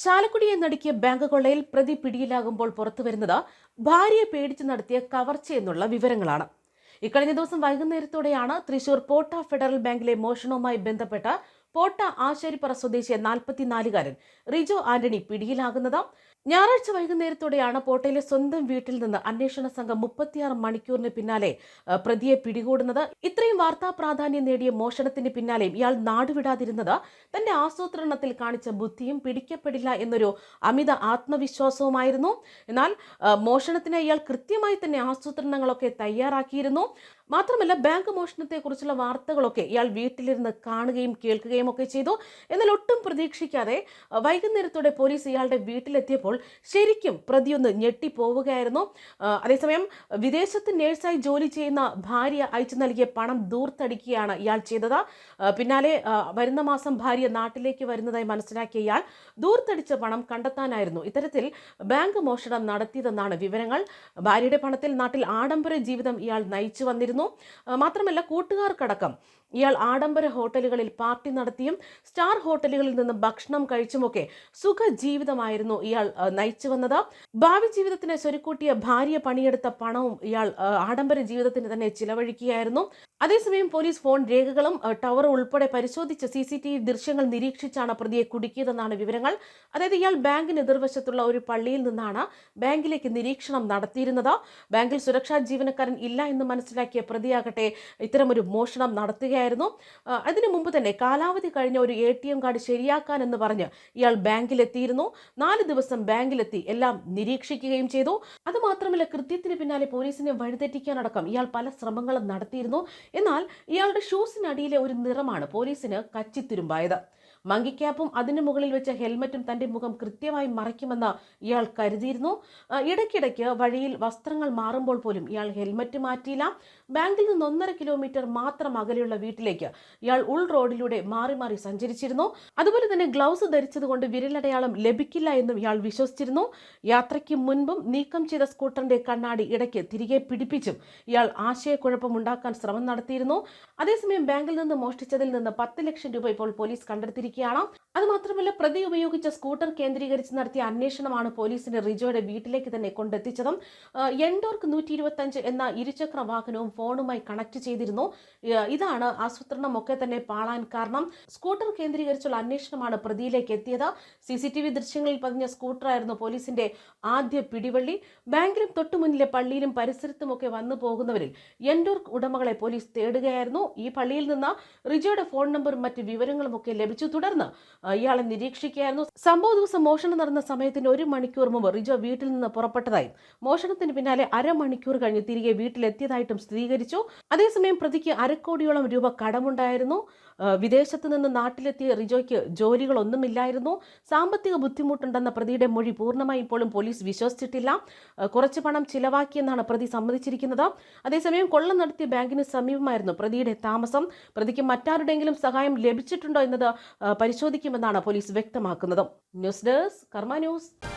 ചാലക്കുടിയെ നടുക്കിയ ബാങ്ക് കൊള്ളയിൽ പ്രതി പിടിയിലാകുമ്പോൾ പുറത്തുവരുന്നത് ഭാര്യയെ പേടിച്ച് നടത്തിയ കവർച്ചയെന്നുള്ള വിവരങ്ങളാണ്. ഇക്കഴിഞ്ഞ ദിവസം വൈകുന്നേരത്തോടെയാണ് തൃശൂർ പോട്ട ഫെഡറൽ ബാങ്കിലെ മോഷണവുമായി ബന്ധപ്പെട്ട പോട്ട ആശാരിപ്പറ സ്വദേശി 44-കാരൻ റിജോ ആന്റണി പിടിയിലാകുന്നത്. ഞായറാഴ്ച വൈകുന്നേരത്തോടെയാണ് പോട്ടയിലെ സ്വന്തം വീട്ടിൽ നിന്ന് അന്വേഷണ സംഘം 36 മണിക്കൂറിന് പിന്നാലെ പ്രതിയെ പിടികൂടുന്നത്. ഇത്രയും വാർത്താ പ്രാധാന്യം നേടിയ മോഷണത്തിന് പിന്നാലെയും ഇയാൾ നാടുവിടാതിരുന്നത് തന്റെ ആസൂത്രണത്തിൽ കാണിച്ച ബുദ്ധിയും പിടിക്കപ്പെടില്ല എന്നൊരു അമിത ആത്മവിശ്വാസവുമായിരുന്നു. എന്നാൽ മോഷണത്തിന് ഇയാൾ കൃത്യമായി തന്നെ ആസൂത്രണങ്ങളൊക്കെ തയ്യാറാക്കിയിരുന്നു. മാത്രമല്ല, ബാങ്ക് മോഷണത്തെക്കുറിച്ചുള്ള വാർത്തകളൊക്കെ ഇയാൾ വീട്ടിലിരുന്ന് കാണുകയും കേൾക്കുകയും ഒക്കെ ചെയ്തു. എന്നാൽ ഒട്ടും പ്രതീക്ഷിക്കാതെ വൈകുന്നേരത്തോടെ പോലീസ് ഇയാളുടെ വീട്ടിലെത്തിയപ്പോൾ ശരിക്കും പ്രതിയൊന്ന് ഞെട്ടിപ്പോവുകയായിരുന്നു. അതേസമയം വിദേശത്ത് നേഴ്സായി ജോലി ചെയ്യുന്ന ഭാര്യ അയച്ചു നൽകിയ പണം ദൂർത്തടിക്കുകയാണ് ഇയാൾ ചെയ്തത്. പിന്നാലെ വരുന്ന മാസം ഭാര്യ നാട്ടിലേക്ക് വരുന്നതായി മനസ്സിലാക്കിയ ഇയാൾ ദൂർത്തടിച്ച പണം കണ്ടെത്താനായിരുന്നു ഇത്തരത്തിൽ ബാങ്ക് മോഷണം നടത്തിയതെന്നാണ് വിവരങ്ങൾ. ഭാര്യയുടെ പണത്തിൽ നാട്ടിൽ ആഡംബര ജീവിതം ഇയാൾ നയിച്ചു വന്നിരുന്നു. മാത്രമല്ല, കൂട്ടുകാർക്കടക്കം ഇയാൾ ആഡംബര ഹോട്ടലുകളിൽ പാർട്ടി നടത്തിയും സ്റ്റാർ ഹോട്ടലുകളിൽ നിന്ന് ഭക്ഷണം കഴിച്ചുമൊക്കെ സുഖജീവിതമായിരുന്നു ഇയാൾ നയിച്ചു വന്നത്. ഭാവി ജീവിതത്തിന് സ്വരുക്കൂട്ടിയ ഭാര്യ പണിയെടുത്ത പണവും ഇയാൾ ആഡംബര ജീവിതത്തിന് തന്നെ ചിലവഴിക്കുകയായിരുന്നു. അതേസമയം പോലീസ് ഫോൺ രേഖകളും ടവർ ഉൾപ്പെടെ പരിശോധിച്ച് CCTV ദൃശ്യങ്ങൾ നിരീക്ഷിച്ചാണ് പ്രതിയെ കുടുക്കിയതെന്നാണ് വിവരങ്ങൾ. അതായത് ഇയാൾ ബാങ്കിന് എതിർവശത്തുള്ള ഒരു പള്ളിയിൽ നിന്നാണ് ബാങ്കിലേക്ക് നിരീക്ഷണം നടത്തിയിരുന്നത്. ബാങ്കിൽ സുരക്ഷാ ജീവനക്കാരൻ ഇല്ല എന്ന് മനസ്സിലാക്കിയ പ്രതിയാകട്ടെ ഇത്തരമൊരു മോഷണം നടത്തുകയായിരുന്നു. അതിനു മുമ്പ് തന്നെ കാലാവധി കഴിഞ്ഞ ഒരു ATM കാർഡ് ശരിയാക്കാൻ എന്ന് പറഞ്ഞ് ഇയാൾ ബാങ്കിലെത്തിയിരുന്നു. 4 ദിവസം ബാങ്കിലെത്തി എല്ലാം നിരീക്ഷിക്കുകയും ചെയ്തു. അതുമാത്രമല്ല, കൃത്യത്തിന് പിന്നാലെ പോലീസിനെ വഴിതെറ്റിക്കാനടക്കം ഇയാൾ പല ശ്രമങ്ങളും നടത്തിയിരുന്നു. എന്നാൽ ഇയാളുടെ ഷൂസിനടിയിലെ ഒരു നിറമാണ് പോലീസിന് കച്ചിത്തുരുമ്പായത്. മങ്കി ക്യാപ്പും അതിനു മുകളിൽ വെച്ച ഹെൽമറ്റും തന്റെ മുഖം കൃത്യമായി മറയ്ക്കുമെന്ന് ഇയാൾ കരുതിയിരുന്നു. ഇടയ്ക്കിടയ്ക്ക് വഴിയിൽ വസ്ത്രങ്ങൾ മാറുമ്പോൾ പോലും ഇയാൾ ഹെൽമറ്റ് മാറ്റിയില്ല. ബാങ്കിൽ നിന്ന് 1.5 കിലോമീറ്റർ മാത്രം അകലെയുള്ള വീട്ടിലേക്ക് ഇയാൾ ഉൾ റോഡിലൂടെ മാറി മാറി സഞ്ചരിച്ചിരുന്നു. അതുപോലെ തന്നെ ഗ്ലൗസ് ധരിച്ചതുകൊണ്ട് വിരലടയാളം ലഭിക്കില്ല എന്നും ഇയാൾ വിശ്വസിച്ചിരുന്നു. യാത്രയ്ക്ക് മുൻപും നീക്കം ചെയ്ത സ്കൂട്ടറിന്റെ കണ്ണാടി ഇടയ്ക്ക് തിരികെ പിടിപ്പിച്ചും ഇയാൾ ആശയക്കുഴപ്പമുണ്ടാക്കാൻ ശ്രമം നടത്തിയിരുന്നു. അതേസമയം ബാങ്കിൽ നിന്ന് മോഷ്ടിച്ചതിൽ നിന്ന് 10 ലക്ഷം രൂപ ഇപ്പോൾ പോലീസ് കണ്ടെടുത്തിരിക്കുകയാണ്. അതുമാത്രമല്ല, പ്രതി ഉപയോഗിച്ച സ്കൂട്ടർ കേന്ദ്രീകരിച്ച് നടത്തിയ അന്വേഷണമാണ് പോലീസിന് റിജോയുടെ വീട്ടിലേക്ക് തന്നെ കൊണ്ടെത്തിച്ചതും. എൻഡോർക്ക് 125 എന്ന ഇരുചക്ര വാഹനവും ഫോണുമായി കണക്ട് ചെയ്തിരുന്നു. ഇതാണ് ആസൂത്രണമൊക്കെ തന്നെ പാളാൻ കാരണം. സ്കൂട്ടർ കേന്ദ്രീകരിച്ചുള്ള അന്വേഷണമാണ് പ്രതിയിലേക്ക് എത്തിയത്. CCTV ദൃശ്യങ്ങളിൽ പതിഞ്ഞ സ്കൂട്ടറായിരുന്നു പോലീസിന്റെ ആദ്യ പിടിവള്ളി. ബാങ്കിലും തൊട്ടുമുന്നിലെ പള്ളിയിലും പരിസരത്തുമൊക്കെ വന്നു പോകുന്നവരിൽ എൻഡോർക്ക് ഉടമകളെ പോലീസ് തേടുകയായിരുന്നു. ഈ പള്ളിയിൽ നിന്ന് റിജോയുടെ ഫോൺ നമ്പറും മറ്റ് വിവരങ്ങളും ഒക്കെ ലഭിച്ചു. തുടർന്ന് ഇയാളെ നിരീക്ഷിക്കുകയായിരുന്നു. സംഭവ ദിവസം മോഷണം നടന്ന സമയത്തിന് 1 മണിക്കൂർ മുമ്പ് റിജോ വീട്ടിൽ നിന്ന് പുറപ്പെട്ടതായും മോഷണത്തിന് പിന്നാലെ 1/2 മണിക്കൂർ കഴിഞ്ഞ് തിരികെ വീട്ടിലെത്തിയതായിട്ടും സ്ഥിരീകരിച്ചു. അതേസമയം പ്രതിക്ക് 1/2 കോടിയോളം രൂപ കടമുണ്ടായിരുന്നു. വിദേശത്ത് നിന്ന് നാട്ടിലെത്തിയ റിജോയ്ക്ക് ജോലികളൊന്നുമില്ലായിരുന്നു. സാമ്പത്തിക ബുദ്ധിമുട്ടുണ്ടെന്ന പ്രതിയുടെ മൊഴി പൂർണ്ണമായി ഇപ്പോഴും പോലീസ് വിശ്വസിച്ചിട്ടില്ല. കുറച്ച് പണം ചിലവാക്കിയെന്നാണ് പ്രതി സമ്മതിച്ചിരിക്കുന്നത്. അതേസമയം കൊള്ള നടത്തിയ ബാങ്കിന് സമീപമായിരുന്നു പ്രതിയുടെ താമസം. പ്രതിക്ക് മറ്റാരുടെയെങ്കിലും സഹായം ലഭിച്ചിട്ടുണ്ടോ എന്നത് പരിശോധിക്കുമെന്നാണ് പോലീസ് വ്യക്തമാക്കുന്നത്. ന്യൂസ് ഡെസ്ക് കർമ്മ ന്യൂസ്.